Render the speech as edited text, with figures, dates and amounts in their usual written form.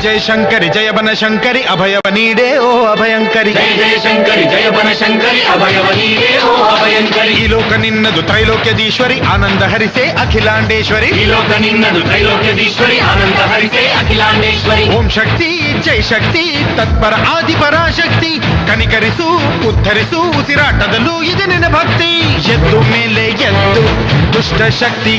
ಜಯ ಶಂಕರಿ ಜಯ ಬನಶಂಕರಿ ಅಭಯವ ನೀಡೇ ಓ ಅಭಯಂಕರಿ. ಜಯ ಜಯ ಶಂಕರಿ ಜಯ ಬನಶಂಕರಿ ಅಭಯವ ನೀಡೇ ಓ ಅಭಯಂಕರಿ. ಈ ಲೋಕ ನಿನ್ನದು ತ್ರೈಲೋಕ್ಯದೀಶ್ವರಿ ಆನಂದ ಹರಿಸೆ ಅಖಿಲಾಂಡೇಶ್ವರಿ. ಈ ಲೋಕ ನಿನ್ನದು ತ್ರೈಲೋಕ್ಯದೀಶ್ವರಿ ಆನಂದ ಹರಿಸೆ ಅಖಿಲಾಂಡೇಶ್ವರಿ. ಓಂ ಶಕ್ತಿ ಜೈ ಶಕ್ತಿ ತತ್ಪರ ಆದಿಪರಾಶಕ್ತಿ ಕನಿಕರಿಸು ಉದ್ಧರಿಸು ಉಸಿರಾಟದಲ್ಲೂ ಇದೆ ನಿನ್ನ ಭಕ್ತಿ. ಎದ್ದು ಮೇಲೆ ಎದ್ದು ದುಷ್ಟ ಶಕ್ತಿ